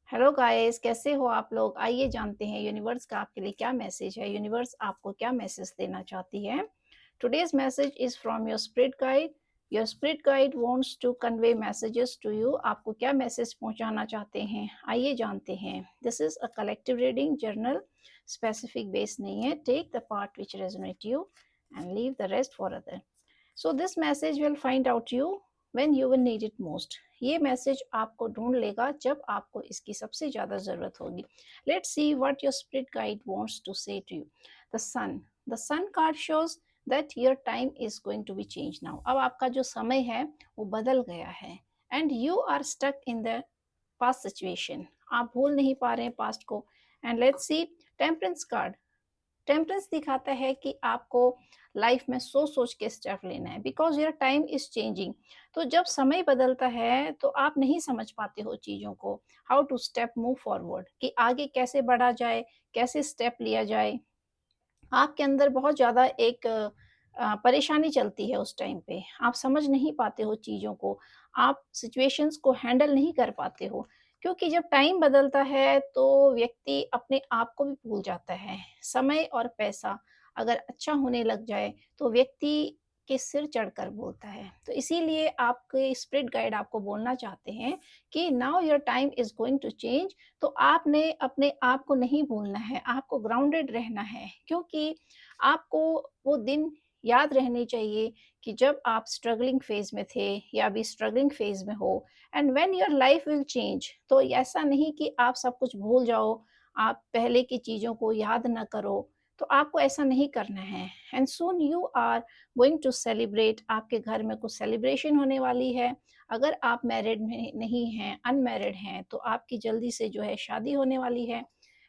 Hello guys, कैसे हो आप लोग? आइए जानते हैं यूनिवर्स का आपके लिए क्या मैसेज है। यूनिवर्स आपको क्या मैसेज देना चाहती है। Today's message is from your spirit guide. Your spirit guide wants to convey messages to you. आपको क्या मैसेज पहुंचाना चाहते हैं, आइए जानते हैं। This is a collective reading journal, specific base नहीं है। Take the part which resonate you and leave the rest for other. So this message will find out you when you will need it most. ये message आपको ढूंढ लेगा जब आपको इसकी सबसे ज्यादा जरूरत होगी। Let's see what your spirit guide wants to say to you. The sun, the sun card shows that your time is going to be change now. अब आपका जो समय है वो बदल गया है and you are stuck in the past situation. आप भूल नहीं पा रहे हैं पास्ट को। And let's see temperance card. Temperance दिखाता है कि आपको लाइफ में सोच सोच के स्टेप लेना है because your time is changing. तो जब समय बदलता है तो आप नहीं समझ पाते हो चीज़ों को, how to step move forward, कि आगे कैसे बढ़ा जाए, कैसे स्टेप लिया जाए। आपके अंदर बहुत ज़्यादा एक परेशानी चलती है। उस टाइम पे आप समझ नहीं पाते हो चीज़ों को, आप सिचुएशंस को हैंडल नहीं कर पाते हो। क्योंकि जब टाइम बदलता है तो व्यक्ति अपने आप को भी भूल जाता है। समय और पैसा अगर अच्छा होने लग जाए तो व्यक्ति के सिर चढ़कर बोलता है। तो इसीलिए आपके स्पिरिट गाइड आपको बोलना चाहते हैं कि now your time is going to change. तो आपने अपने आप को नहीं भूलना है, आपको ग्राउंडेड रहना है। क्योंकि आपको वो दिन याद रहने चाहिए कि जब आप स्ट्रगलिंग फेज में थे या अभी स्ट्रगलिंग फेज में हो। And when your life will change, तो ऐसा नहीं कि आप सब कुछ भूल जाओ, आप पहले की चीज़ों को याद ना करो। तो आपको ऐसा नहीं करना है। And soon you are going to celebrate. आपके घर में कुछ सेलिब्रेशन होने वाली है। अगर आप मैरिड में नहीं हैं, अनमैरिड हैं, तो आपकी जल्दी से जो है शादी होने वाली है।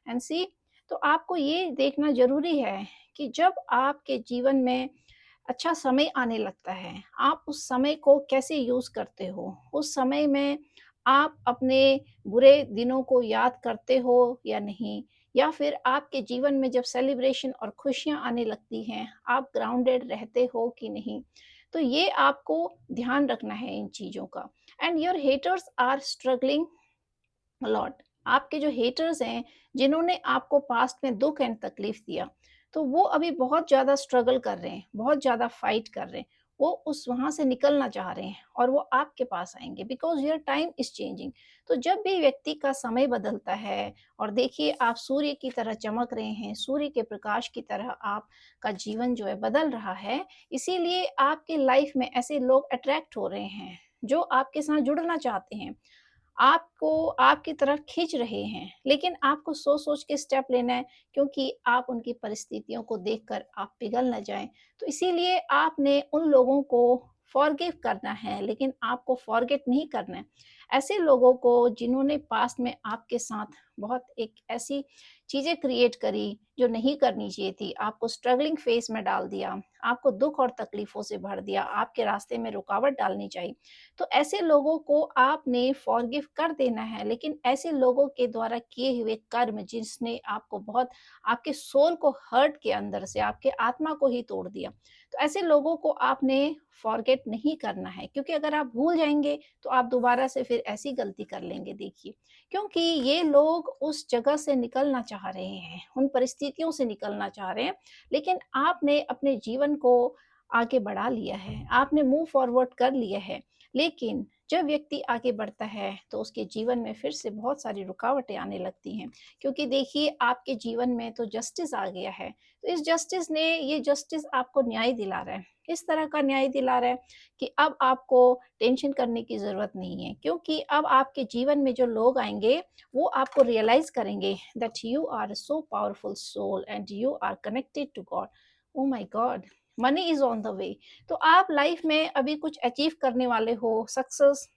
एंड सी, तो आपको ये देखना ज़रूरी है कि जब आपके जीवन में अच्छा समय आने लगता है, आप उस समय को कैसे यूज़ करते हो? उस समय में आप अपने बुरे दिनों को याद करते हो या नहीं? या फिर आपके जीवन में जब सेलिब्रेशन और खुशियाँ आने लगती हैं, आप ग्राउंडेड रहते हो कि नहीं? तो ये आपको ध्यान रखना है इन चीज़ों का। And your haters are struggling lot. आपके जो हेटर्स हैं, जिन्होंने आपको पास्ट में दुख एंड तकलीफ दिया, तो वो अभी बहुत ज़्यादा स्ट्रगल कर रहे हैं, बहुत ज़्यादा फाइट कर रहे हैं। वो उस वहाँ से निकलना चाह रहे हैं और वो आपके पास आएंगे because your time is changing. तो जब भी व्यक्ति का समय बदलता है, और देखिए आप सूर्य की तरह चमक रहे हैं, सूर्य के प्रकाश की तरह आपका जीवन जो है बदल रहा है। इसीलिए आपके लाइफ में ऐसे लोग अट्रैक्ट हो रहे हैं जो आपके साथ जुड़ना चाहते हैं, आपको आपकी तरफ खींच रहे हैं। लेकिन आपको सोच-सोच के स्टेप लेना है, क्योंकि आप उनकी परिस्थितियों को देखकर आप पिघल ना जाएँ। तो इसीलिए आपने उन लोगों को फ़ॉरगिव करना है, लेकिन आपको फ़ॉरगेट नहीं करना है। ऐसे लोगों को जिन्होंने पास्ट में आपके साथ बहुत एक ऐसी चीज़ें क्रिएट करी जो नहीं करनी चाहिए थी, आपको स्ट्रगलिंग फ़ेज़ में डाल दिया, आपको दुःख और तकलीफ़ों से भर दिया, आपके रास्ते में रुकावट डालनी चाहिए। तो ऐसे लोगों को आपने फॉरगिव कर देना है। लेकिन ऐसे लोगों के द्वारा किए हुए कर्म जिसने आपको बहुत, आपके सोल को हर्ट के अंदर से आपके आत्मा को ही तोड़ दिया, तो ऐसे लोगों को आपने फॉरगेट नहीं करना है। क्योंकि अगर आप भूल जाएंगे तो आप दोबारा से फिर ऐसी गलती कर लेंगे। देखिए, क्योंकि ये लोग उस जगह से निकलना चाह रहे हैं, उन परिस्थितियों से निकलना चाह रहे हैं। लेकिन आपने अपने जीवन को आगे बढ़ा लिया है, आपने मूव फॉरवर्ड कर लिया है। लेकिन जब व्यक्ति आगे बढ़ता है तो उसके जीवन में फिर से बहुत सारी रुकावटें आने लगती हैं। क्योंकि देखिए आपके जीवन में तो जस्टिस आ गया है। तो इस जस्टिस ने, ये जस्टिस आपको न्याय दिला रहा है। इस तरह का न्याय दिला रहा है कि अब आपको टेंशन करने की ज़रूरत नहीं है। क्योंकि अब आपके जीवन में जो लोग आएँगे वो आपको रियलाइज़ करेंगे that you are so powerful soul and you are connected to God. Oh my God! Money is on the way. तो आप लाइफ में अभी कुछ अचीव करने वाले हो, सक्सेस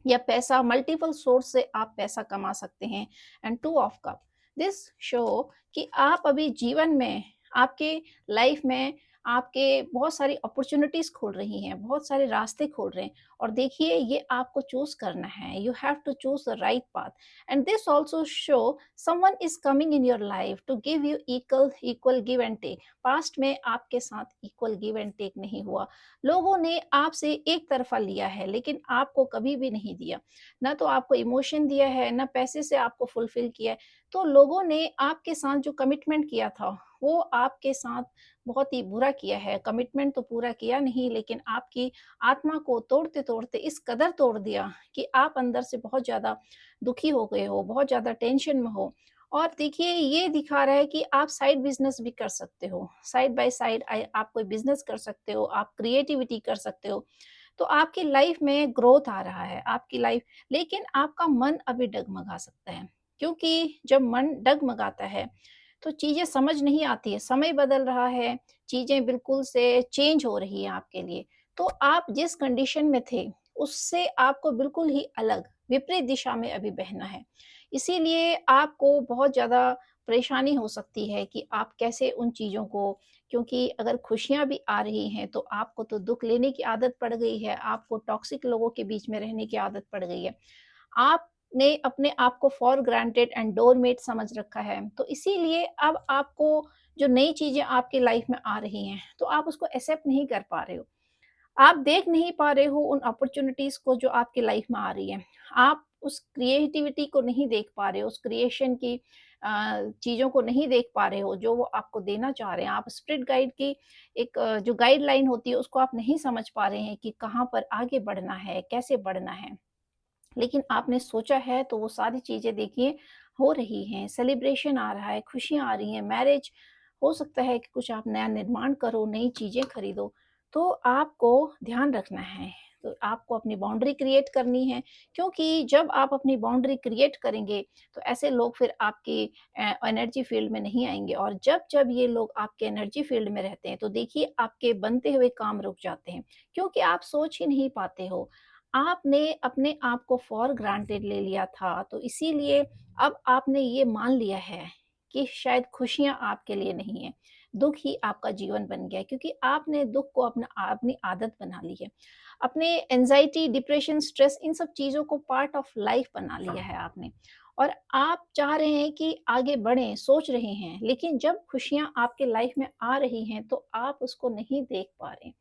या पैसा, मल्टीपल सोर्स से आप पैसा कमा सकते हैं। And two of cup, this show कि आप अभी जीवन में, आपके लाइफ में आपके बहुत सारी अपॉर्च्युनिटीज़ खुल रही हैं, बहुत सारे रास्ते खुल रहे हैं और देखिए ये आपको चूज़ करना है। You have to choose the right path and this also show someone is coming in your life to give you equal equal give and take. Past में आपके साथ इक्वल गिव एंड टेक नहीं हुआ। लोगों ने आपसे एक तरफ़ा लिया है, लेकिन आपको कभी भी नहीं दिया। ना तो आपको इमोशन दिया है, ना पैसे से आपको फुलफ़िल किया है। तो लोगों ने आपके साथ जो कमिटमेंट किया था, वो आपके साथ बहुत ही बुरा किया है। कमिटमेंट तो पूरा किया नहीं, लेकिन आपकी आत्मा को तोड़ते-तोड़ते इस कदर तोड़ दिया कि आप अंदर से बहुत ज़्यादा दुखी हो गए हो, बहुत ज़्यादा टेंशन में हो। और देखिए ये दिखा रहा है कि आप साइड बिज़नेस भी कर सकते हो। साइड बाय साइड आप कोई बिज़नेस कर सकते हो, आप क्रिएटिविटी कर सकते हो। तो आपकी लाइफ में ग्रोथ आ रहा है, आपकी लाइफ, लेकिन आपका मन अभी डगमगा सकता है। क्योंकि जब मन डगमगाता है, तो चीज़ें समझ नहीं आती है, समय बदल रहा है, चीज़ें बिल्कुल से चेंज हो रही हैं आपके लिए। तो आप जिस कंडीशन में थे, उससे आपको बिल्कुल ही अलग, विपरीत दिशा में अभी बहना है। इसीलिए आपको बहुत ज़्यादा परेशानी हो सकती है कि आप कैसे उन चीज़ों को, क्योंकि अगर खुशियाँ भी आ रही हैं, तो आपको तो दुःख लेने की आदत पड़ गई है, आपको टॉक्सिक लोगों के बीच में रहने की आदत पड़ गई है। आपने अपने आप को फॉर ग्रांटेड एंड डोरमेट समझ रखा है। तो इसीलिए अब आपको जो नई चीज़ें आपकी लाइफ में आ रही हैं, तो आप उसको एक्सेप्ट नहीं कर पा रहे हो। आप देख नहीं पा रहे हो उन अपॉर्च्युनिटीज़ को जो आपकी लाइफ में आ रही हैं। आप उस क्रिएटिविटी को नहीं देख पा रहे हो, उस क्रिएशन की चीज़ों को नहीं देख पा रहे हो, जो वो आपको देना चाह रहे हैं। आप स्पिरिट गाइड की एक जो गाइडलाइन होती है, उसको आप नहीं समझ पा रहे हैं कि कहाँ पर आगे बढ़ना है, कैसे बढ़ना है। लेकिन आपने सोचा है तो वो सारी चीज़ें देखिए हो रही हैं, सेलिब्रेशन आ रहा है, खुशियाँ आ रही हैं, मैरिज हो सकता है कि कुछ आप नया निर्माण करो, नई चीज़ें खरीदो, तो आपको ध्यान रखना है। तो आपको अपनी बाउंड्री क्रिएट करनी है, क्योंकि जब आप अपनी बाउंड्री क्रिएट करेंगे, तो ऐसे लोग फिर आपकी एनर्जी फ़ील्ड में नहीं आएँगे और जब-जब ये लोग आपके एनर्जी फ़ील्ड में रहते हैं, तो देखिए आपके बनते हुए काम रुक जाते हैं, क्योंकि आप सोच ही नहीं पाते हो। आपने अपने आप को फॉर ग्रांटेड ले लिया था, तो इसीलिए अब आपने ये मान लिया है कि शायद खुशियाँ आपके लिए नहीं है, दुःख ही आपका जीवन बन गया है, क्योंकि आपने दुःख को अपनी आदत बना ली है। अपने एंग्ज़ायटी, डिप्रेशन, स्ट्रेस, इन सब चीज़ों को पार्ट ऑफ लाइफ़ बना लिया है आपने और आप चाह रहे हैं कि आगे बढ़ें, सोच रहे हैं, लेकिन जब खुशियाँ आपके लाइफ़ में आ रही हैं, तो आप उसको नहीं देख पा रहे।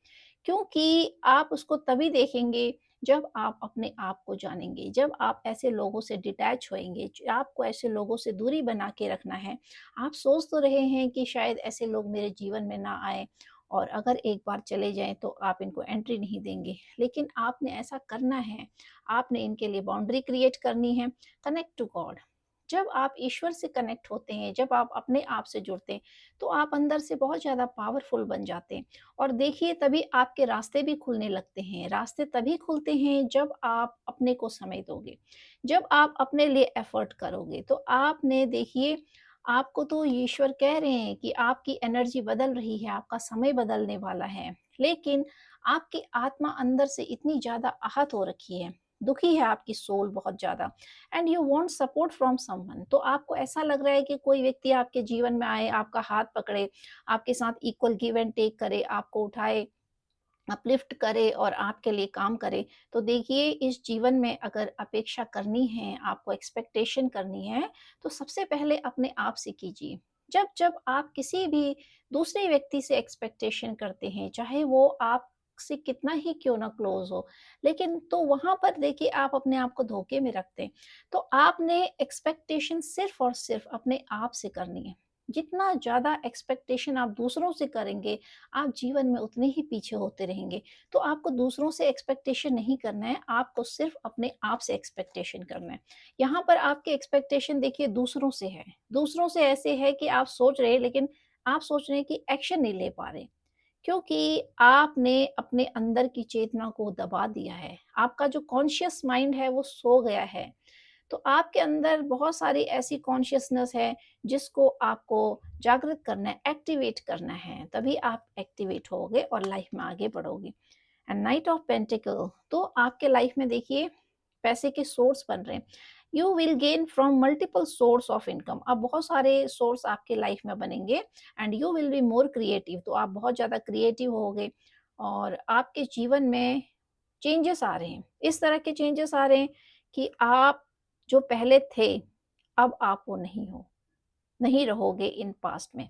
क्योंकि आप उसको तभी देखेंगे जब आप अपने आप को जानेंगे, जब आप ऐसे लोगों से डिटैच होएँगे, आपको ऐसे लोगों से दूरी बना के रखना है। आप सोच तो रहे हैं कि शायद ऐसे लोग मेरे जीवन में ना आएँ और अगर एक बार चले जाएँ तो आप इनको एंट्री नहीं देंगे। लेकिन आपने ऐसा करना है, आपने इनके लिए बाउंड्री क्रिएट करनी है। Connect to God. जब आप ईश्वर से कनेक्ट होते हैं, जब आप अपने आप से जुड़ते हैं, तो आप अंदर से बहुत ज़्यादा पावरफुल बन जाते हैं। और देखिए तभी आपके रास्ते भी खुलने लगते हैं। रास्ते तभी खुलते हैं जब आप अपने को समय दोगे, जब आप अपने लिए एफर्ट करोगे। तो आपने देखिए आपको तो ईश्वर कह रहे हैं कि आपकी एनर्जी बदल रही है, आपका समय बदलने वाला है। लेकिन आपकी आत्मा अंदर से इतनी ज़्यादा आहत हो रखी है, दुखी है आपकी सोल बहुत ज़्यादा and you want support from someone. तो आपको ऐसा लग रहा है कि कोई व्यक्ति आपके जीवन में आए, आपका हाथ पकड़े, आपके साथ इक्वल गिव एंड टेक करे, आपको उठाए, अपलिफ्ट करे और आपके लिए काम करे। तो देखिए इस जीवन में अगर अपेक्षा करनी है, आपको एक्सपेक्टेशन करनी है, तो सबसे पहले अपने आप से कीजिए। जब-जब आप किसी भी दूसरे व्यक्ति से एक्सपेक्टेशन करते हैं, चाहे वो आपसे कितना ही क्यों ना क्लोज़ हो, लेकिन तो वहाँ पर देखिए आप अपने आप को धोखे में रखते हैं। तो आपने एक्सपेक्टेशन सिर्फ़ और सिर्फ़ अपने आप से करनी है। जितना ज़्यादा एक्सपेक्टेशन आप दूसरों से करेंगे, आप जीवन में उतने ही पीछे होते रहेंगे। तो आपको दूसरों से एक्सपेक्टेशन नहीं करना है, आपको सिर्फ़ अपने आप से एक्सपेक्टेशन करना है। यहाँ पर आपकी एक्सपेक्टेशन देखिए दूसरों से है। दूसरों से ऐसे है कि आप सोच रहे हैं, लेकिन आप सोच रहे हैं कि एक्शन नहीं ले पा रहे। क्योंकि आपने अपने अंदर की चेतना को दबा दिया है। आपका जो कॉन्शियस माइंड है वो सो गया है। तो आपके अंदर बहुत सारी ऐसी कॉन्शियसनेस है जिसको आपको जागृत करना है, एक्टिवेट करना है, तभी आप एक्टिवेट होगे और लाइफ में आगे बढ़ोगे। एंड नाइट ऑफ पेंटिकल, तो आपके लाइफ में देखिए पैसे के सोर्स बन रहे हैं। You will gain from multiple source of income, अब बहुत सारे सोर्स आपके लाइफ में बनेंगे। And you will be more creative, तो आप बहुत ज़्यादा क्रिएटिव होगे और आपके जीवन में चेंजेस आ रहे हैं, इस तरह के चेंजेस आ रहे हैं कि आप जो पहले थे अब आप वो नहीं हो, नहीं रहोगे इन पास्ट में,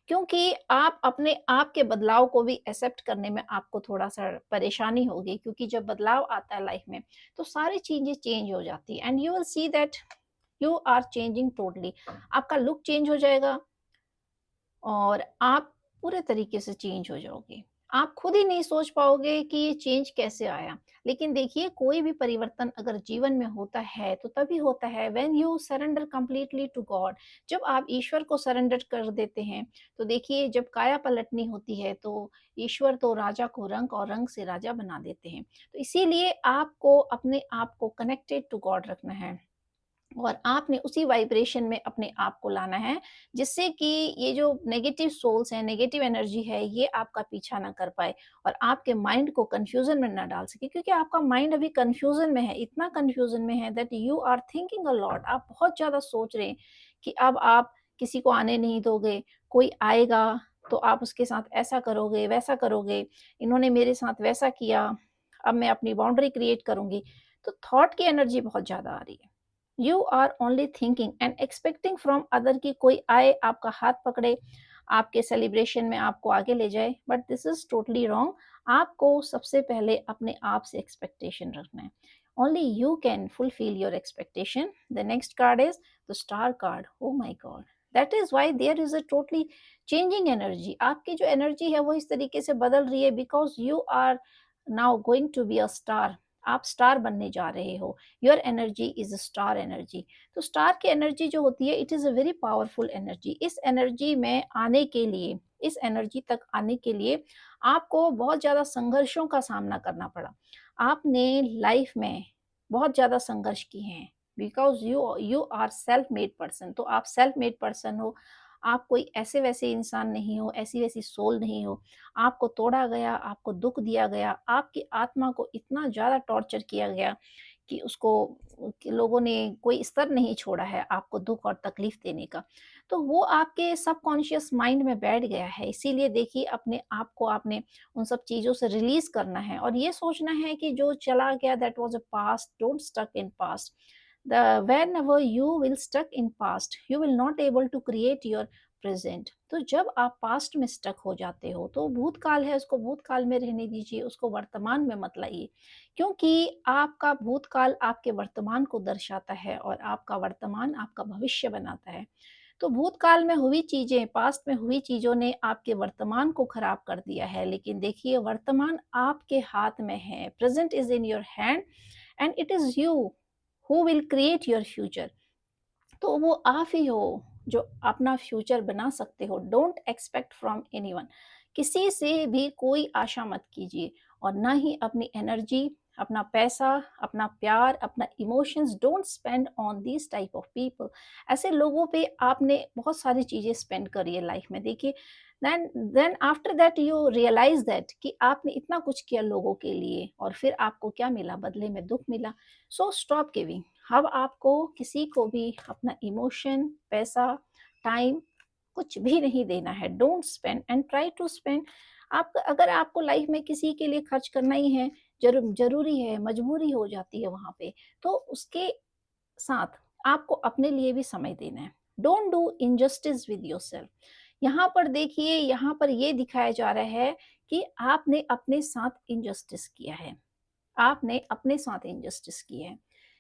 क्योंकि आप अपने आप के बदलाव को भी एक्सेप्ट करने में आपको थोड़ा सा परेशानी होगी, क्योंकि जब बदलाव आता है लाइफ में तो सारी चीजें चेंज हो जाती है and you will see that you are changing totally, आपका लुक चेंज हो जाएगा और आप पूरे तरीके से चेंज हो जाओगे। आप खुद ही नहीं सोच पाओगे कि ये चेंज कैसे आया। लेकिन देखिए, कोई भी परिवर्तन अगर जीवन में होता है तो तभी होता है when you surrender completely to God. जब आप ईश्वर को सरेंडर कर देते हैं तो देखिए, जब काया पलटनी होती है तो ईश्वर तो राजा को रंक और रंग से राजा बना देते हैं। तो इसीलिए आपको अपने आप को कनेक्टेड टू गॉड रखना है और आपने उसी वाइब्रेशन में अपने आप को लाना है, जिससे कि ये जो नेगेटिव सोल्स हैं, नेगेटिव एनर्जी है, ये आपका पीछा ना कर पाए और आपके माइंड को कंफ्यूजन में ना डाल सके, क्योंकि आपका माइंड अभी कंफ्यूजन में है, इतना कंफ्यूजन में है that you are thinking a lot, आप बहुत ज्यादा सोच रहे हैं कि अब आप किसी को आने नहीं दोगे, कोई आएगा तो आप उसके साथ ऐसा करोगे, वैसा करोगे, इन्होंने मेरे साथ वैसा किया, अब मैं अपनी बाउंड्री क्रिएट करूंगी। तो थॉट की एनर्जी बहुत ज्यादा आ रही है। You are only thinking and expecting from other की कोई आए, आपका हाथ पकड़े, आपके सेलिब्रेशन में आपको आगे ले जाए, but this is totally wrong. आपको सबसे पहले अपने आप से एक्सपेक्टेशन रखना है। Only you can fulfil your expectation. The next card is the star card. Oh my God, that is why there is a totally changing energy. आपकी जो एनर्जी है वो इस तरीके से बदल रही है because you are now going to be a star. आप स्टार बनने जा रहे हो। Your energy is star energy. तो स्टार की एनर्जी जो होती है, it is a very powerful energy. इस एनर्जी में आने के लिए, इस एनर्जी तक आने के लिए आपको बहुत ज्यादा संघर्षों का सामना करना पड़ा। आपने लाइफ में बहुत ज्यादा संघर्ष किए हैं because you you are self made person. तो आप सेल्फ मेड पर्सन हो, आप कोई ऐसे वैसे इंसान नहीं हो, ऐसी वैसी सोल नहीं हो। आपको तोड़ा गया, आपको दुख दिया गया, आपकी आत्मा को इतना ज़्यादा टॉर्चर किया गया कि उसको कि लोगों ने कोई स्तर नहीं छोड़ा है आपको दुख और तकलीफ देने का। तो वो आपके सबकॉन्शियस माइंड में बैठ गया है। इसीलिए देखिए, अपने आप को आपने उन सब चीज़ों से रिलीज करना है और ये सोचना है कि जो चला गया that was a past, don't stuck in past. The whenever you will stuck in past, you will not able to create your present. तो जब आप पास्ट में स्टक हो जाते हो तो भूतकाल है, उसको भूतकाल में रहने दीजिए, उसको वर्तमान में मत लाइए, क्योंकि आपका भूतकाल आपके वर्तमान को दर्शाता है और आपका वर्तमान आपका भविष्य बनाता है। तो भूतकाल में हुई चीजें, पास्ट में हुई चीजों ने आपके वर्तमान को खराब कर दिया है, लेकिन देखिए, वर्तमान आपके हाथ में है। Present is in your hand and it is you who will create your future. तो वो आप ही हो जो अपना फ्यूचर बना सकते हो। डोंट एक्सपेक्ट फ्रॉम एनीवन, किसी से भी कोई आशा मत कीजिए और ना ही अपनी एनर्जी, अपना पैसा, अपना प्यार, अपना emotions don't spend on this type of people. ऐसे लोगों पे आपने बहुत सारी चीजें स्पेंड करी है लाइफ में। देखिए, then after that you realise that कि आपने इतना कुछ किया लोगों के लिए और फिर आपको क्या मिला, बदले में दुख मिला। So stop giving. अब आपको किसी को भी अपना इमोशन, पैसा, टाइम कुछ भी नहीं देना है। Don't spend and try to spend. आप अगर आपको लाइफ में किसी के लिए खर्च करना ही है, जरूरी है, मजबूरी हो जाती है वहां पे, तो उसके साथ आपको अपने लिए भी समय देना है। Don't do injustice with your self. यहाँ पर देखिए, यहाँ पर ये दिखाया जा रहा है कि आपने अपने साथ इनजस्टिस किया है, आपने अपने साथ इनजस्टिस किया है।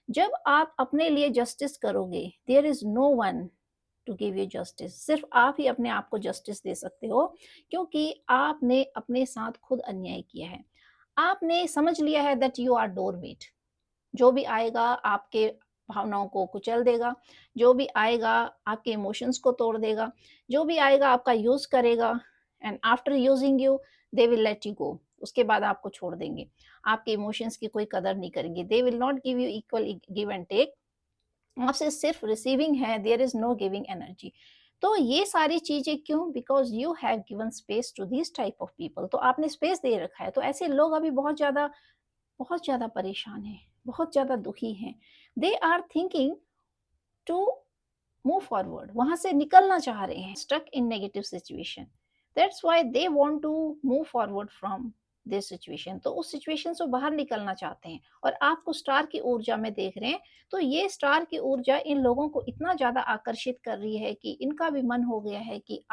जब आप अपने लिए जस्टिस करोगे, there is no one to give you justice. सिर्फ आप ही अपने आप को जस्टिस दे सकते हो, क्योंकि आपने अपने साथ खुद अन्याय किया है। आपने समझ लिया है दैट यू आर डोरमेट। जो भी आएगा आपके भावनाओं को कुचल देगा, जो भी आएगा आपके इमोशंस को तोड़ देगा, जो भी आएगा आपका यूज करेगा and after using you they will let you go. उसके बाद आपको छोड़ देंगे, आपके इमोशंस की कोई कदर नहीं करेंगे। They will not give you equal give and take. आपसे सिर्फ रिसीविंग है, there is no giving energy. तो ये सारी चीजें क्यों? Because you have given space to this type of people. तो आपने स्पेस दे रखा है, तो ऐसे लोग अभी बहुत ज्यादा परेशान हैं, बहुत ज्यादा दुखी हैं। They are thinking to move forward, वहां से निकलना चाह रहे हैं, stuck in negative situation, that's why they want to move forward from this situation. तो उस सिचुएशन से बाहर निकलना चाहते हैं और आपको स्टार की ऊर्जा में देख रहे हैं। तो ये स्टार की ऊर्जा इन लोगों को इतना ज्यादा आकर्षित कर रही है कि इनका भी मन हो गया है कि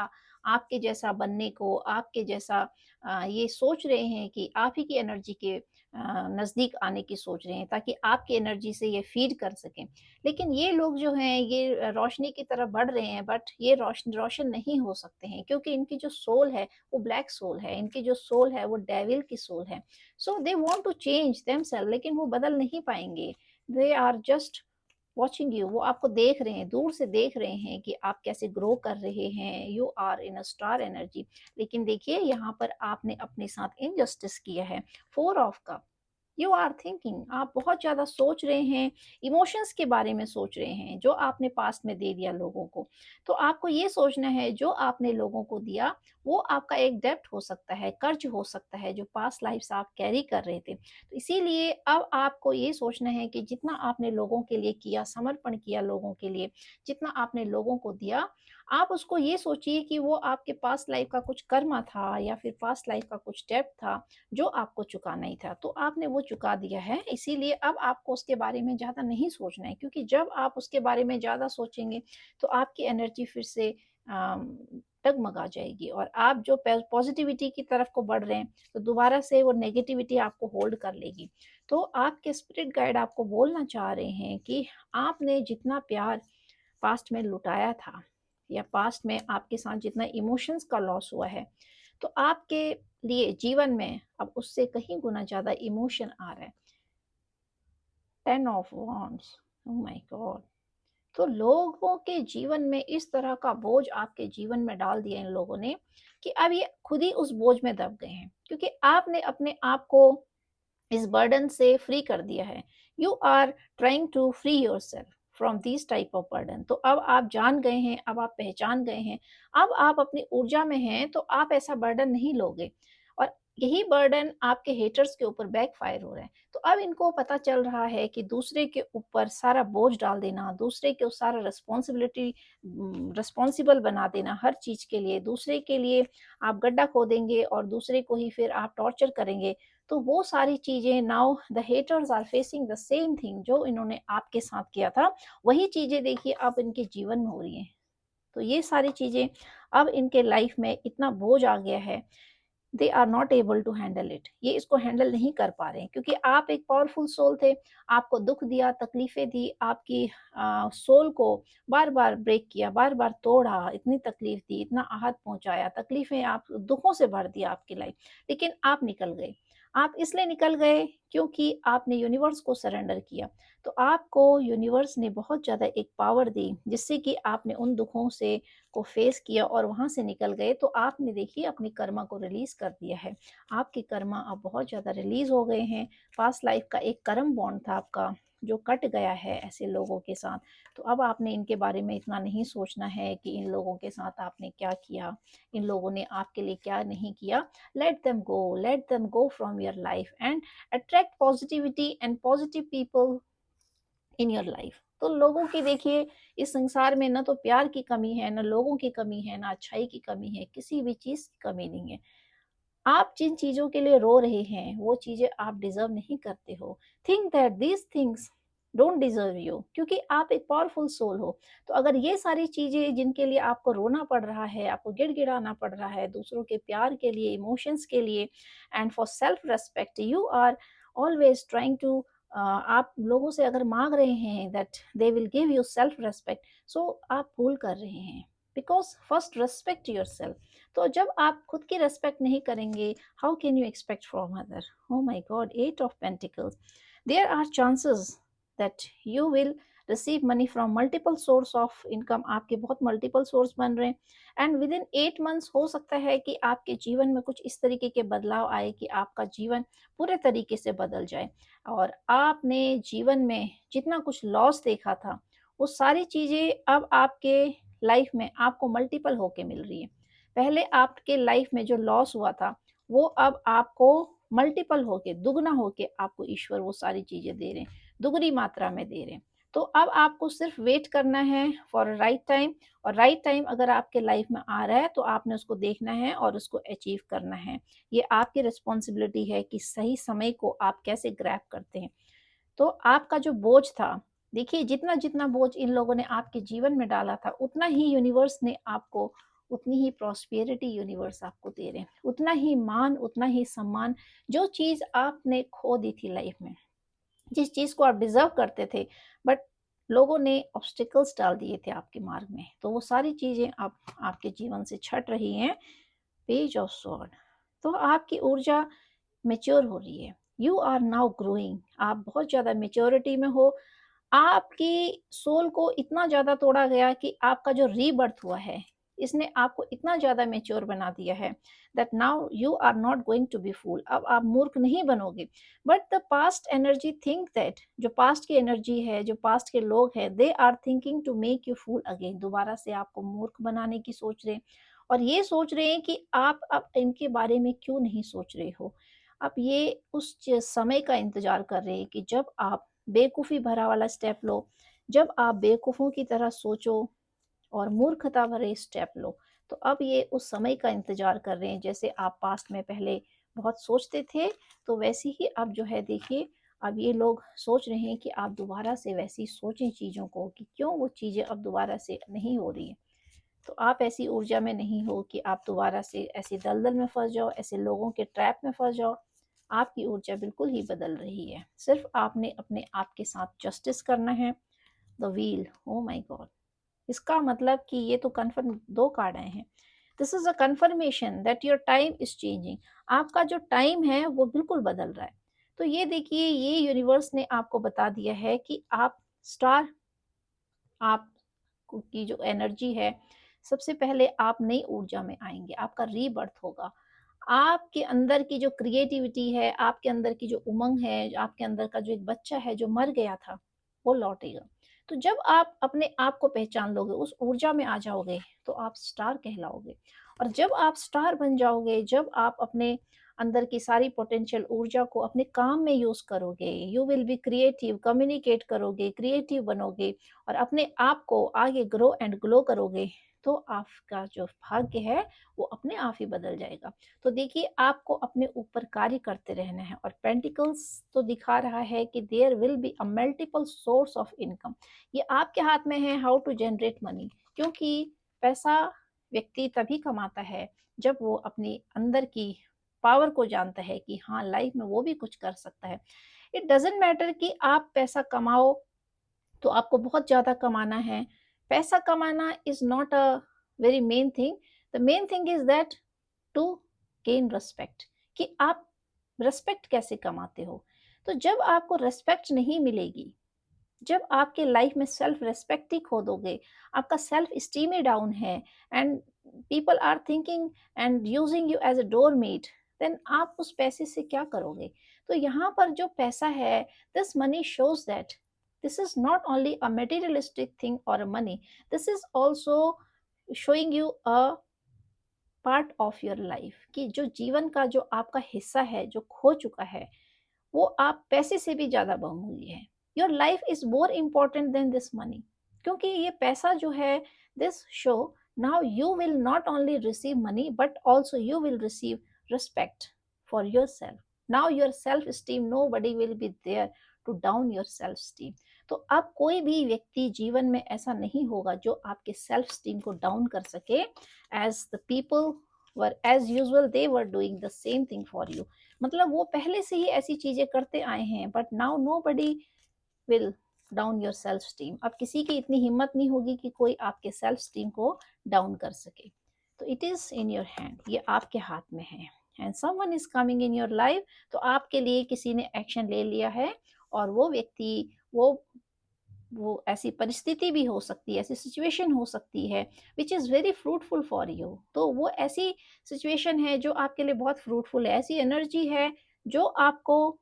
आपके जैसा बनने को, आपके जैसा ये सोच रहे हैं कि आप ही की एनर्जी के नजदीक आने की सोच रहे हैं, ताकि आपकी एनर्जी से ये फीड कर सकें। लेकिन ये लोग जो हैं ये रोशनी की तरफ बढ़ रहे हैं, बट ये रोशन रोशन नहीं हो सकते हैं, क्योंकि इनकी जो सोल है वो ब्लैक सोल है, इनकी जो सोल है वो डेविल की सोल है। So they want to change themselves, लेकिन वो बदल नहीं पाएंगे। They are just watching you, वो आपको देख रहे हैं, दूर से देख रहे हैं कि आप कैसे ग्रो कर रहे हैं। You are in a star energy. लेकिन देखिए यहाँ पर आपने अपने साथ इनजस्टिस किया है। 4 of cup, you are thinking, आप बहुत ज्यादा सोच रहे हैं, इमोशंस के बारे में सोच रहे हैं जो आपने पास्ट में दे दिया लोगों को। तो आपको ये सोचना है जो आपने लोगों को दिया वो आपका एक डेब्ट हो सकता है, कर्ज हो सकता है, जो पास्ट लाइफ से आप कैरी कर रहे थे। तो इसीलिए अब आपको ये सोचना है कि जितना आपने लोगों के लिए किया, समर्पण किया लोगों के लिए, जितना आपने लोगों को दिया, आप उसको ये सोचिए कि वो आपके पास्ट लाइफ का कुछ कर्मा था या फिर पास्ट लाइफ का कुछ डेब्ट था जो आपको चुकाना ही था। तो आपने वो चुका दिया है, इसीलिए अब आपको उसके बारे में ज़्यादा नहीं सोचना है, क्योंकि जब आप उसके बारे में ज़्यादा सोचेंगे तो आपकी एनर्जी फिर से डगमगा जाएगी और आप जो पॉजिटिविटी की तरफ को बढ़ रहे हैं तो दोबारा से वो नेगेटिविटी आपको होल्ड कर लेगी। तो आपके स्पिरिट गाइड आपको बोलना चाह रहे हैं कि आपने जितना प्यार पास्ट में लुटाया था या पास्ट में आपके साथ जितना इमोशंस का लॉस हुआ है, तो आपके लिए जीवन में अब उससे कहीं गुना ज्यादा इमोशन आ रहा है। 10 of wands, oh my God. तो लोगों के जीवन में इस तरह का बोझ आपके जीवन में डाल दिया इन लोगों ने कि अब ये खुद ही उस बोझ में दब गए हैं, क्योंकि आपने अपने आप को इस बर्डन से फ्री कर दिया है। You are trying to free your self from this type of burden. तो अब आप जान गए हैं, अब आप पहचान गए हैं, अब आप अपनी ऊर्जा में हैं, तो आप ऐसा बर्डन नहीं लोगे। और यही बर्डन आपके हेटर्स के ऊपर बैकफायर हो रहा है। तो अब इनको पता चल रहा है कि दूसरे के ऊपर सारा बोझ डाल देना, दूसरे के सारा रिस्पॉन्सिबिलिटी रिस्पॉन्सिबल बना देना हर चीज के लिए, दूसरे के लिए आप गड्ढा खोदेंगे और दूसरे को ही फिर आप टॉर्चर करेंगे। तो वो सारी चीजें, now the haters are facing the same thing जो इन्होंने आपके साथ किया था, वही चीजें देखिए अब इनके जीवन में हो रही हैं। तो ये सारी चीजें अब इनके लाइफ में इतना बोझ आ गया है, they are not able to handle it, ये इसको हैंडल नहीं कर पा रहे हैं, क्योंकि आप एक पावरफुल सोल थे। आपको दुख दिया, तकलीफें दी, आपकी सोल को बार बार ब्रेक किया, बार बार तोड़ा, इतनी तकलीफ दी, इतना आहत पहुंचाया, तकलीफें आप दुखों से भर दिया आपकी लाइफ। लेकिन आप निकल गए। आप इसलिए निकल गए क्योंकि आपने यूनिवर्स को सरेंडर किया। तो आपको यूनिवर्स ने बहुत ज़्यादा एक पावर दी, जिससे कि आपने उन दुखों से को फेस किया और वहां से निकल गए। तो आपने देखिए अपनी कर्मा को रिलीज कर दिया है। आपके कर्मा अब बहुत ज्यादा रिलीज हो गए हैं। पास्ट लाइफ का एक कर्म बॉन्ड था आपका जो कट गया है ऐसे लोगों के साथ। तो अब आपने इनके बारे में इतना नहीं सोचना है कि इन लोगों के साथ आपने क्या किया, इन लोगों ने आपके लिए क्या नहीं किया। Let them go from your life and attract positivity and positive people in your life. तो लोगों की देखिए इस संसार में ना तो प्यार की कमी है, ना लोगों की कमी है, ना अच्छाई की कमी है, किसी भी चीज की कमी नहीं है। आप जिन चीजों के लिए रो रहे हैं वो चीजें आप डिजर्व नहीं करते हो। Think that these things don't deserve you, क्योंकि आप एक पावरफुल सोल हो। तो अगर ये सारी चीजें जिनके लिए आपको रोना पड़ रहा है, आपको गिड़गिड़ाना पड़ रहा है दूसरों के प्यार के लिए, इमोशंस के लिए, and for self respect, you are always trying to, आप लोगों से अगर मांग रहे हैं that they will give you self respect, so आप भूल कर रहे हैं। Because first respect your self. तो जब आप खुद की रेस्पेक्ट नहीं करेंगे, how can you expect from other. Oh my god, 8 of pentacles. There are chances that you will receive money from multiple source of income. आपके बहुत मल्टीपल सोर्स बन रहे हैं एंड विद इन 8 मंथ्स हो सकता है कि आपके जीवन में कुछ इस तरीके के बदलाव आए कि आपका जीवन पूरे तरीके से बदल जाए। और आपने जीवन में जितना कुछ लॉस देखा था वो सारी चीजें अब आपके लाइफ में आपको मल्टीपल होके मिल रही है। पहले आपके लाइफ में जो लॉस हुआ था वो अब आपको मल्टीपल होके, दुगना होके आपको ईश्वर वो सारी चीजें दे रहे हैं, दुगनी मात्रा में दे रहे हैं। तो अब आपको सिर्फ वेट करना है फॉर अ राइट टाइम, और राइट टाइम अगर आपके लाइफ में आ रहा है तो आपने उसको देखना है और उसको अचीव करना है। ये आपकी रिस्पॉन्सिबिलिटी है कि सही समय को आप कैसे ग्रैब करते हैं। तो आपका जो बोझ था, देखिए जितना जितना बोझ इन लोगों ने आपके जीवन में डाला था, उतना ही यूनिवर्स ने आपको, उतनी ही प्रॉस्पेरिटी यूनिवर्स आपको दे रहे हैं, उतना ही मान, उतना ही सम्मान। जो चीज़ आपने खो दी थी लाइफ में, जिस चीज़ को आप डिज़र्व करते थे, बट लोगों ने ऑब्स्टिकल्स डाल दिए थे आपके मार्ग में, तो वो सारी चीज़ें अब आपके जीवन से छट रही हैं। पेज ऑफ स्वॉर्ड, तो आपकी ऊर्जा मैच्योर हो रही है। यू आर नाउ ग्रोइंग, आप बहुत ज़्यादा मैच्योरिटी में हो। आपकी सोल को इतना ज़्यादा तोड़ा गया कि आपका जो रीबर्थ हुआ है, इसने आपको इतना ज़्यादा मैच्योर बना दिया है that now you are not going to be fool. अब आप मूर्ख नहीं बनोगे। But the past energy think that, जो पास्ट की एनर्जी है, जो पास्ट के लोग हैं, they are thinking to make you fool again. दोबारा से आपको मूर्ख बनाने की सोच रहे हैं, और ये सोच रहे हैं कि आप अब इनके बारे में क्यों नहीं सोच रहे हो। आप ये उस समय का इंतजार कर रहे हैं कि जब आप बेवकूफ़ी भरा वाला स्टेप लो, जब आप बेवकूफ़ों की तरह सोचो और मूर्खता भरे स्टेप लो। तो अब ये उस समय का इंतज़ार कर रहे हैं, जैसे आप पास्ट में पहले बहुत सोचते थे, तो वैसे ही अब जो है देखिए, अब ये लोग सोच रहे हैं कि आप दोबारा से वैसी सोचें चीज़ों को, कि क्यों वो चीज़ें अब दोबारा से नहीं हो रही हैं। तो आप ऐसी ऊर्जा में नहीं हो कि आप दोबारा से ऐसी दलदल में फँस जाओ, ऐसे लोगों के ट्रैप में फँस जाओ। आपकी ऊर्जा बिल्कुल ही बदल रही है। सिर्फ़ आपने अपने आप के साथ जस्टिस करना है। The wheel, oh my God! इसका मतलब कि ये तो कन्फर्म 2 कार्ड आए हैं। This is a conformation that your time is changing. आपका जो टाइम है वो बिल्कुल बदल रहा है। तो ये देखिए, ये यूनिवर्स ने आपको बता दिया है कि आप स्टार, आप की जो एनर्जी है, सबसे पहले आप नई ऊर्जा में आएँगे, आपका रीबर्थ होगा। आपके अंदर की जो क्रिएटिविटी है, आपके अंदर की जो उमंग है, आपके अंदर का जो एक बच्चा है जो मर गया था, वो लौटेगा। तो जब आप अपने आप को पहचान लोगे, उस ऊर्जा में आ जाओगे, तो आप स्टार कहलाओगे। और जब आप स्टार बन जाओगे, जब आप अपने अंदर की सारी पोटेंशियल ऊर्जा को अपने काम में यूज़ करोगे, you will be creative, communicate करोगे, क्रिएटिव बनोगे और अपने आप को आगे ग्रो एंड ग्लो करोगे, तो आपका जो भाग्य है, वो अपने आप ही बदल जाएगा। तो देखिए, आपको अपने ऊपर कार्य करते रहना है, और पेंटिकल्स तो दिखा रहा है कि there will be a multiple source of income. ये आपके हाथ में है हाउ टू जनरेट मनी, क्योंकि पैसा व्यक्ति तभी कमाता है जब वो अपनी अंदर की पावर को जानता है कि हाँ, लाइफ में वो भी कुछ कर सकता है। इट डजेंट मैटर कि आप पैसा कमाओ तो आपको बहुत ज़्यादा कमाना है। पैसा कमाना is not a very main thing. The main thing is that to gain respect, कि आप रिस्पेक्ट कैसे कमाते हो। तो जब आपको रिस्पेक्ट नहीं मिलेगी, जब आपके लाइफ में सेल्फ रिस्पेक्ट ही खो दोगे, आपका सेल्फ स्टीम ही डाउन है, and people are thinking and using you as a doormat, then आप उस पैसे से क्या करोगे। तो यहाँ पर जो पैसा है, this money shows that this is not only a materialistic thing और a money, this is also showing you a part of your life, कि जो जीवन का जो आपका हिस्सा है जो खो चुका है, वो आप पैसे से भी ज़्यादा बहुमूल्य है। Your life is more important than this money, क्योंकि ये पैसा जो है, this show now you will not only receive money but also you will receive respect for your self. Now your self esteem, nobody will be there to down your self esteem. तो अब कोई भी व्यक्ति जीवन में ऐसा नहीं होगा जो आपके सेल्फ स्टीम को डाउन कर सके, as the people were as usual they were doing the same thing for you. मतलब वो पहले से ही ऐसी चीजें करते आए हैं, but now nobody will down your self esteem. अब किसी की इतनी हिम्मत नहीं होगी कि कोई आपके सेल्फ स्टीम को डाउन कर सके। तो it is in your hand, ये आपके हाथ में है। And someone is coming in your life, तो आपके लिए किसी ने एक्शन ले लिया है, और वो व्यक्ति, वो ऐसी परिस्थिति भी हो सकती है, ऐसी सिचुएशन हो सकती है which is very fruitful for you. तो वो ऐसी सिचुएशन है जो आपके लिए बहुत फ्रूटफुल है, ऐसी एनर्जी है जो आपको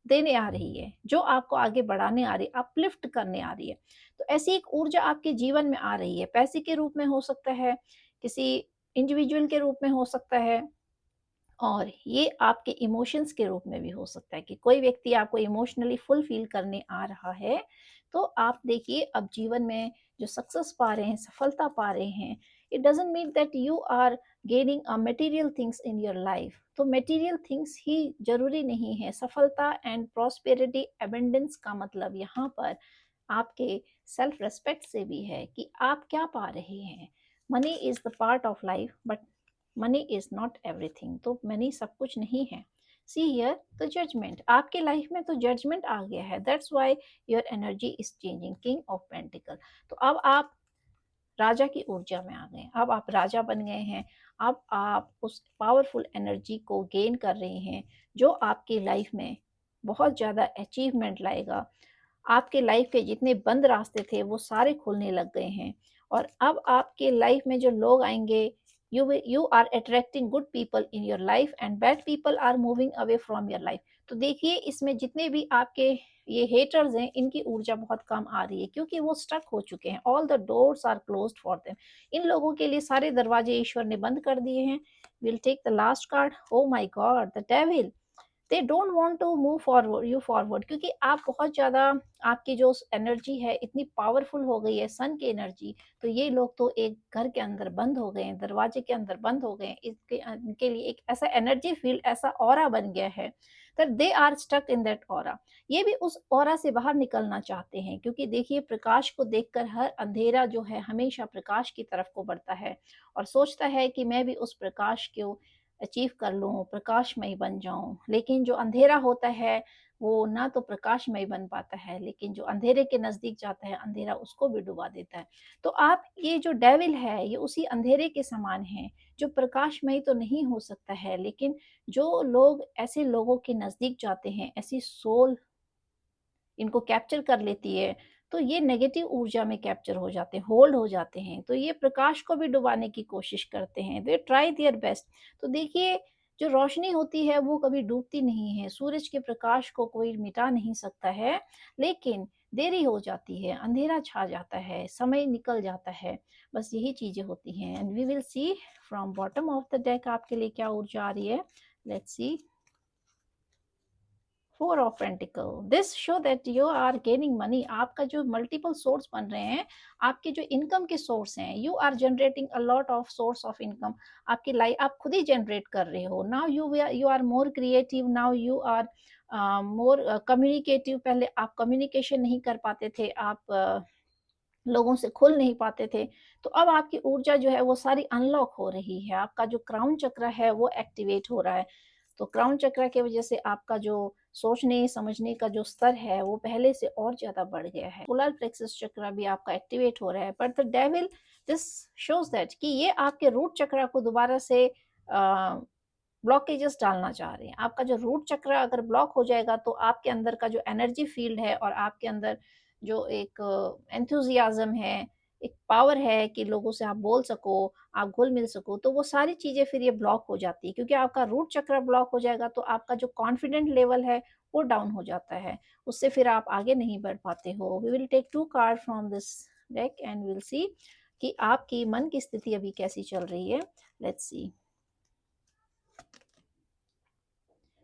देने आ रही है, जो आपको आगे बढ़ाने आ रही है, अपलिफ्ट करने आ रही है। तो ऐसी एक ऊर्जा आपके जीवन में आ रही है, पैसे के रूप में हो सकता है, किसी इंडिविजुअल के रूप में हो सकता है, और ये आपके इमोशंस के रूप में भी हो सकता है कि कोई व्यक्ति आपको इमोशनली फुलफिल करने आ रहा है। तो आप देखिए अब जीवन में जो सक्सेस पा रहे हैं, सफलता पा रहे हैं, it doesn't mean that you are gaining a material things in your life. तो मटेरियल थिंग्स ही जरूरी नहीं है। सफलता एंड प्रॉस्पेरिटी एबंडेंस का मतलब यहाँ पर आपके सेल्फ रेस्पेक्ट से भी है कि आप क्या पा रहे हैं। Money is the part of life but money is not everything. तो मनी सब कुछ नहीं है। सी हियर द जजमेंट, आपके लाइफ में तो जजमेंट आ गया है, that's why your energy is changing, king of pentacle. तो अब आप राजा की ऊर्जा में आ गए, अब आप राजा बन गए हैं। अब आप उस पावरफुल एनर्जी को गेन कर रहे हैं जो आपकी लाइफ में बहुत ज़्यादा अचीवमेंट लाएगा। आपके लाइफ के जितने बंद रास्ते थे वो सारे खुलने लग गए हैं। और अब आपके लाइफ में जो लोग आएंगे, you are attracting good people in your life and bad people are moving away from your life. तो देखिए इसमें जितने भी आपके ये हेटर्स हैं, इनकी ऊर्जा बहुत कम आ रही है क्योंकि वो स्टक हो चुके हैं। All the doors are closed for them. इन लोगों के लिए सारे दरवाजे ईश्वर ने बंद कर दिए हैं। Will take the last card. Oh my God, the devil. They don't want to move forward you forward, क्योंकि आप बहुत ज़्यादा, आपकी जो एनर्जी है इतनी पावरफुल हो गई है, सन की एनर्जी। तो ये लोग तो एक घर के अंदर बंद हो गए हैं, दरवाजे के अंदर बंद हो गए हैं। इनके लिए एक ऐसा एनर्जी फील्ड, ऐसा ऑरा बन गया है that they are stuck in that aura. ये भी उस ऑरा से बाहर निकलना चाहते हैं क्योंकि देखिए प्रकाश को देखकर हर अंधेरा जो है हमेशा प्रकाश की तरफ को बढ़ता है और सोचता है कि मैं भी उस प्रकाश को अचीव कर लूँ, प्रकाशमय बन जाऊँ। लेकिन जो अंधेरा होता है वो ना तो प्रकाशमय बन पाता है, लेकिन जो अंधेरे के नज़दीक जाता है अंधेरा उसको भी डुबा देता है। तो आप ये जो डेविल है ये उसी अंधेरे के समान है जो प्रकाशमय तो नहीं हो सकता है। लेकिन जो लोग ऐसे लोगों के नज़दीक जाते हैं, ऐसी सोल इनको कैप्चर कर लेती है, तो ये नेगेटिव ऊर्जा में कैप्चर हो जाते हैं, होल्ड हो जाते हैं। तो ये प्रकाश को भी डुबाने की कोशिश करते हैं, दे ट्राई देयर बेस्ट। तो देखिए जो रोशनी होती है वो कभी डूबती नहीं है, सूरज के प्रकाश को कोई मिटा नहीं सकता है। लेकिन देरी हो जाती है, अंधेरा छा जाता है, समय निकल जाता है। बस यही चीजें होती हैं। And we will see from bottom of the deck आपके लिए क्या ऊर्जा आ रही है। Let's see. Four of pentacle, this show that you are gaining money. आपका जो मल्टीपल सोर्स बन रहे हैं, आपके जो इनकम के सोर्स हैं, you are generating a lot of source of income. आपकी लाइफ आप खुद ही जनरेट कर रहे हो। Now you are more creative, now you are more communicative. पहले आप कम्युनिकेशन नहीं कर पाते थे, आप लोगों से खुल नहीं पाते थे। तो अब आपकी ऊर्जा जो है वो सारी अनलॉक हो रही है। आपका जो क्राउन चक्र है वो एक्टिवेट हो रहा है। तो क्राउन चक्र की वजह से आपका जो सोचने समझने का जो स्तर है वो पहले से और ज्यादा बढ़ गया है। सोलर प्लेक्सस चक्र भी आपका एक्टिवेट हो रहा है। But the devil, this shows that कि ये आपके रूट चक्र को दोबारा से ब्लॉकेजेस डालना चाह रहे हैं। आपका जो रूट चक्र अगर ब्लॉक हो जाएगा तो आपके अंदर का जो एनर्जी फील्ड है और आपके अंदर जो एक एंथुजियाज्म है, एक पावर है कि लोगों से आप बोल सको, आप घुल मिल सको, तो वो सारी चीजें फिर ये ब्लॉक हो जाती है। क्योंकि आपका रूट चक्र ब्लॉक हो जाएगा तो आपका जो कॉन्फिडेंट लेवल है वो डाउन हो जाता है। उससे फिर आप आगे नहीं बढ़ पाते हो। We will take two card from this deck and will see कि आपकी मन की स्थिति अभी कैसी चल रही है। Let's see.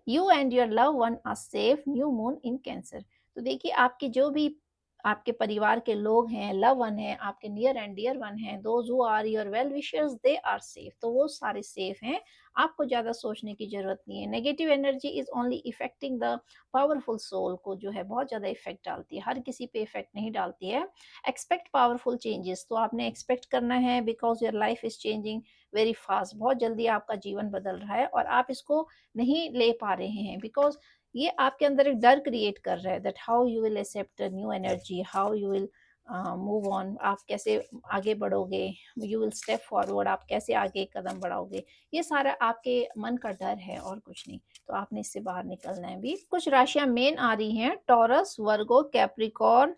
You and your love one are safe, new moon in Cancer. तो देखिए आपके जो भी आपके परिवार के लोग हैं, लव वन है, आपके नियर एंड डियर वन है, those who are your well wishers, they are safe. तो वो सारे सेफ हैं। आपको ज्यादा सोचने की जरूरत नहीं है। Negative energy is only effecting the powerful soul को, जो है बहुत ज्यादा इफेक्ट डालती है, हर किसी पे इफेक्ट नहीं डालती है। एक्सपेक्ट पावरफुल चेंजेस, तो आपने एक्सपेक्ट करना है because your life is changing very fast. बहुत जल्दी आपका जीवन बदल रहा है और आप इसको नहीं ले पा रहे हैं बिकॉज ये आपके अंदर एक डर क्रिएट कर रहा है that how you will accept new energy, how you will move on, आप कैसे आगे बढ़ोगे, यू विल स्टेप फॉरवर्ड, आप कैसे आगे कदम बढ़ाओगे। ये सारा आपके मन का डर है और कुछ नहीं। तो आपने इससे बाहर निकलना है। भी कुछ राशियां मेन आ रही हैं, taurus, Virgo, Capricorn,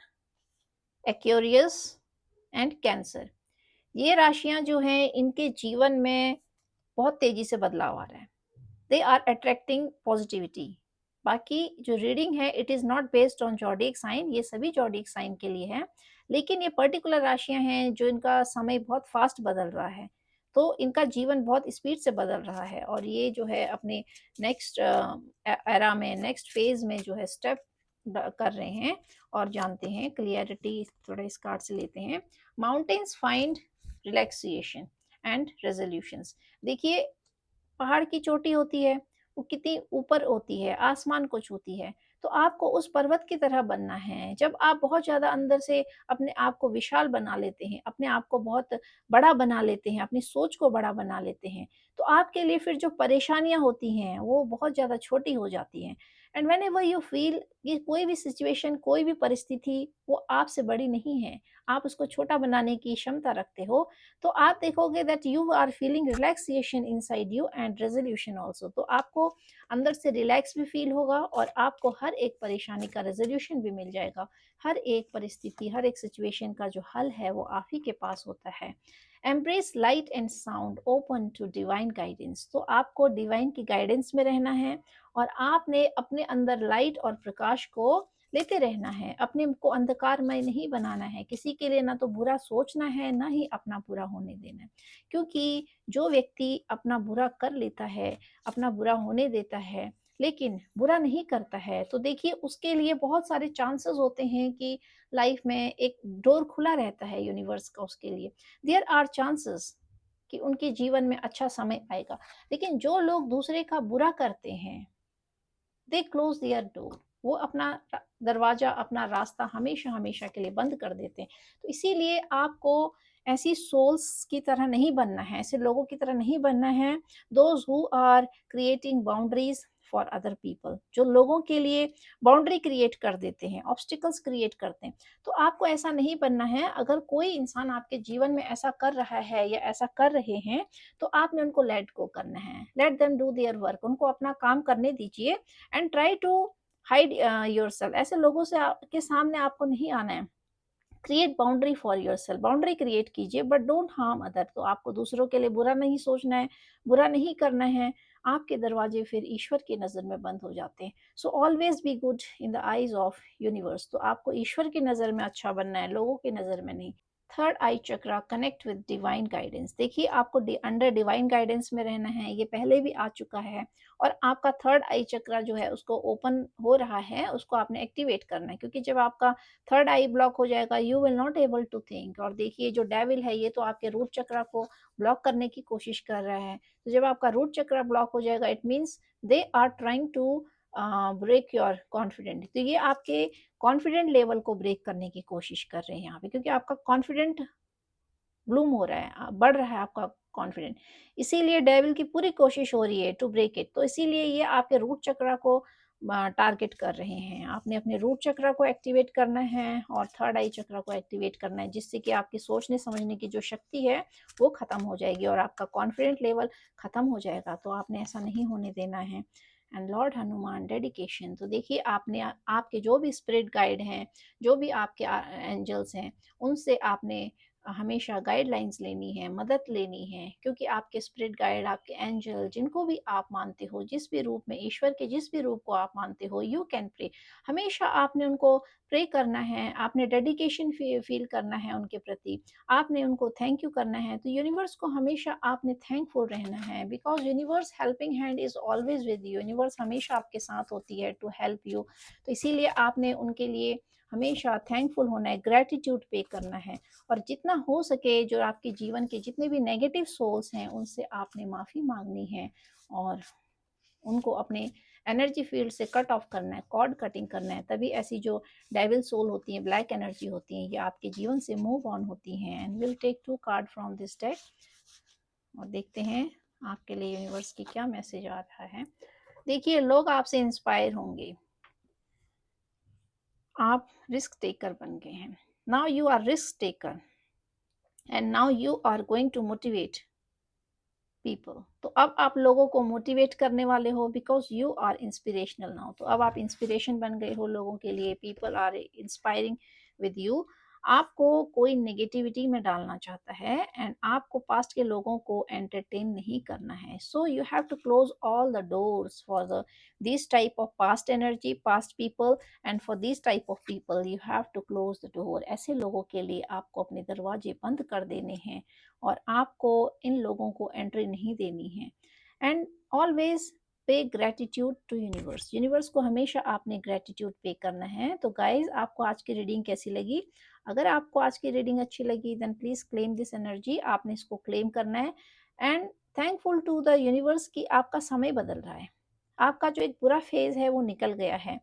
Aquarius and cancer. ये राशियां जो हैं इनके जीवन में बहुत तेजी से बदलाव आ रहा है। They are attracting positivity. बाकी जो रीडिंग है it is not based on zodiac sign, ये सभी जॉडिक साइन के लिए है। लेकिन ये पर्टिकुलर राशियां हैं जो इनका समय बहुत फास्ट बदल रहा है। तो इनका जीवन बहुत स्पीड से बदल रहा है और ये जो है अपने नेक्स्ट एरा में, नेक्स्ट फेज में जो है स्टेप कर रहे हैं और जानते हैं। क्लियरिटी थोड़ा इस कार्ड से लेते हैं। Mountains find relaxation and resolutions. देखिए, पहाड़ की चोटी होती है, वो कितनी ऊपर होती है, आसमान को छूती है। तो आपको उस पर्वत की तरह बनना है। जब आप बहुत ज़्यादा अंदर से अपने आप को विशाल बना लेते हैं, अपने आप को बहुत बड़ा बना लेते हैं, अपनी सोच को बड़ा बना लेते हैं, तो आपके लिए फिर जो परेशानियाँ होती हैं, वो बहुत ज़्यादा छोटी हो जाती हैं। एंड व्हेनेवर यू फील कि कोई भी सिचुएशन, कोई भी परिस्थिति वो आपसे बड़ी नहीं है, आप उसको छोटा बनाने की क्षमता रखते हो, तो आप देखोगे that you are feeling relaxation inside you and resolution also. तो आपको अंदर से रिलैक्स भी फील होगा और आपको हर एक परेशानी का रेजोल्यूशन भी मिल जाएगा। हर एक परिस्थिति, हर एक सिचुएशन का जो हल है वो आप ही के पास होता है। Embrace light and sound, open to divine guidance. तो आपको डिवाइन की गाइडेंस में रहना है और आपने अपने अंदर लाइट और प्रकाश को लेते रहना है। अपने को अंधकारमय नहीं बनाना है। किसी के लिए ना तो बुरा सोचना है, ना ही अपना बुरा होने देना है। क्योंकि जो व्यक्ति अपना बुरा कर लेता है, अपना बुरा होने देता है, लेकिन बुरा नहीं करता है, तो देखिए उसके लिए बहुत सारे चांसेस होते हैं कि लाइफ में एक डोर खुला रहता है यूनिवर्स का उसके लिए। देयर आर चांसेस कि उनके जीवन में अच्छा समय आएगा। लेकिन जो लोग दूसरे का बुरा करते हैं, दे क्लोज देयर डोर, वो अपना दरवाजा, अपना रास्ता हमेशा हमेशा के लिए बंद कर देते हैं। तो इसीलिए आपको ऐसी सोल्स की तरह नहीं बनना है, ऐसे लोगों की तरह नहीं बनना है, those who are creating boundaries for other people, जो लोगों के लिए बाउंड्री क्रिएट कर देते हैं, ऑब्स्टिकल्स क्रिएट करते हैं। तो आपको ऐसा नहीं बनना है। अगर कोई इंसान आपके जीवन में ऐसा कर रहा है या ऐसा कर रहे हैं, तो आपने उनको लेट गो करना है। Let them do their work, उनको अपना काम करने दीजिए and try to hide yourself. ऐसे लोगों से के सामने आपको नहीं आना है। Create boundary for yourself, boundary create कीजिए, बट डोंट हार्म अदर। तो आपको दूसरों के लिए बुरा नहीं सोचना है, बुरा नहीं करना है। आपके दरवाजे फिर ईश्वर की नज़र में बंद हो जाते हैं। So always be good in the eyes of universe. तो आपको ईश्वर की नज़र में अच्छा बनना है, लोगों की नज़र में नहीं। Third I chakra, connect with divine guidance. देखिए, आपको अंडर डिवाइन गाइडेंस में रहना है, ये पहले भी आ चुका है। और आपका थर्ड आई चक्रा जो है उसको ओपन हो रहा है, उसको आपने एक्टिवेट करना है। क्योंकि जब आपका थर्ड आई ब्लॉक हो जाएगा, you will not able to think. और देखिए, जो डेविल है ये तो आपके रूट चक्रा को ब्लॉक करने की कोशिश कर रहा है। तो जब आपका रूट चक्रा ब्लॉक हो जाएगा, it means they are trying to break your confident. तो ये आपके कॉन्फिडेंट लेवल को ब्रेक करने की कोशिश कर रहे हैं यहाँ पे, क्योंकि आपका कॉन्फिडेंट ब्लूम हो रहा है, बढ़ रहा है आपका कॉन्फिडेंट। इसीलिए डेविल की पूरी कोशिश हो रही है टू ब्रेक इट। तो इसीलिए ये आपके रूट चक्रा को टारगेट कर रहे हैं। आपने अपने रूट चक्रा को एक्टिवेट करना है और थर्ड आई चक्रा को एक्टिवेट करना है, जिससे कि आपकी सोचने समझने की जो शक्ति है वो खत्म हो जाएगी और आपका कॉन्फिडेंट लेवल खत्म हो जाएगा। तो आपने ऐसा नहीं होने देना है। And Lord Hanuman, dedication. तो देखिए, आपने आपके जो भी स्पिरिट गाइड हैं, जो भी आपके एंजल्स हैं, उनसे आपने हमेशा गाइडलाइंस लेनी है, मदद लेनी है। क्योंकि आपके स्पिरिट गाइड, आपके एंजल, जिनको भी आप मानते हो, जिस भी रूप में, ईश्वर के जिस भी रूप को आप मानते हो, यू कैन प्रे। हमेशा आपने उनको प्रे करना है, आपने डेडिकेशन फील करना है उनके प्रति, आपने उनको थैंक यू करना है। तो यूनिवर्स को हमेशा आपने थैंकफुल रहना है, because universe helping hand is always with you. Universe हमेशा आपके साथ होती है टू हेल्प यू। तो इसीलिए आपने उनके लिए हमेशा थैंकफुल होना है, ग्रेटिट्यूड पे करना है। और जितना हो सके, जो आपके जीवन के जितने भी नेगेटिव सोल्स हैं, उनसे आपने माफ़ी मांगनी है और उनको अपने एनर्जी फील्ड से कट ऑफ करना है, कॉर्ड कटिंग करना है। तभी ऐसी जो डेविल सोल होती हैं, ब्लैक एनर्जी होती हैं, ये आपके जीवन से मूव ऑन होती हैं। And will take 2 card from this deck और देखते हैं आपके लिए यूनिवर्स की क्या मैसेज आ रहा है। देखिए, लोग आपसे इंस्पायर होंगे, आप रिस्क टेकर बन गए हैं। Now you are risk taker and now you are going to motivate people. तो अब आप लोगों को मोटिवेट करने वाले हो, because you are inspirational now. तो अब आप इंस्पिरेशन बन गए हो लोगों के लिए। People are inspiring with you. आपको कोई नेगेटिविटी में डालना चाहता है एंड आपको पास्ट के लोगों को एंटरटेन नहीं करना है। So you have to close all the doors for the this type of past energy, past people, and for this type of people you have to close the door. ऐसे लोगों के लिए आपको अपने दरवाजे बंद कर देने हैं और आपको इन लोगों को एंट्री नहीं देनी है। And always pay gratitude to universe. Universe को हमेशा आपने ग्रेटिट्यूड पे करना है। तो गाइज, आपको आज की रीडिंग कैसी लगी? अगर आपको आज की रीडिंग अच्छी लगी then please claim this energy. आपने इसको क्लेम करना है and thankful to the universe कि आपका समय बदल रहा है। आपका जो एक बुरा फेज है वो निकल गया है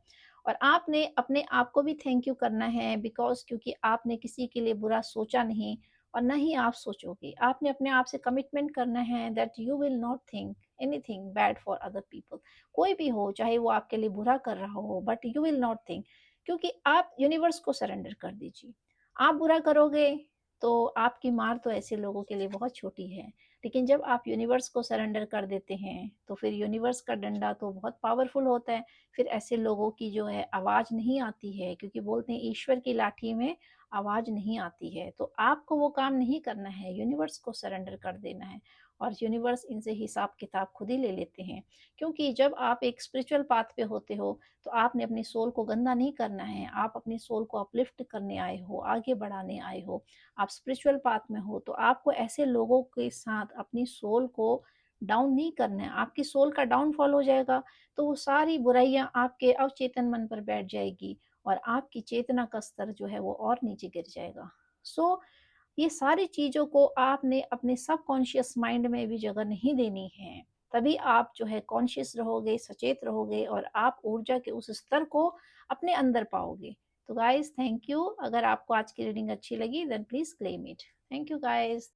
और आपने अपने आप को भी थैंक यू करना है बिकॉज क्योंकि आपने किसी के लिए बुरा सोचा नहीं और ना ही आप सोचोगे। आपने अपने आप से कमिटमेंट करना है that you will not think anything bad for other people. कोई भी हो, चाहे वो आपके लिए बुरा कर रहा हो, but you will not think, क्योंकि आप यूनिवर्स को सरेंडर कर दीजिए। आप बुरा करोगे तो आपकी मार तो ऐसे लोगों के लिए बहुत छोटी है, लेकिन जब आप यूनिवर्स को सरेंडर कर देते हैं तो फिर यूनिवर्स का डंडा तो बहुत पावरफुल होता है। फिर ऐसे लोगों की जो है आवाज़ नहीं आती है, क्योंकि बोलते हैं ईश्वर की लाठी में आवाज़ नहीं आती है। तो आपको वो काम नहीं करना है, यूनिवर्स को सरेंडर कर देना है और यूनिवर्स इनसे हिसाब किताब खुद ही ले लेते हैं। क्योंकि जब आप एक स्पिरिचुअल पाथ पे होते हो तो आपने अपनी सोल को गंदा नहीं करना है। आप अपनी सोल को अपलिफ्ट करने आए हो, आगे बढ़ाने आए हो। आप स्पिरिचुअल पाथ में हो तो आपको ऐसे लोगों के साथ अपनी सोल को डाउन नहीं करना है। आपकी सोल का डाउनफॉल हो जाएगा तो वो सारी बुराइयां आपके अवचेतन मन पर बैठ जाएगी और आपकी चेतना का स्तर जो है वो और नीचे गिर जाएगा। सो ये सारी चीज़ों को आपने अपने सबकॉन्शियस माइंड में भी जगह नहीं देनी है। तभी आप जो है कॉन्शियस रहोगे, सचेत रहोगे और आप ऊर्जा के उस स्तर को अपने अंदर पाओगे। तो गाइस, थैंक यू। अगर आपको आज की रीडिंग अच्छी लगी then please claim it. Thank you guys.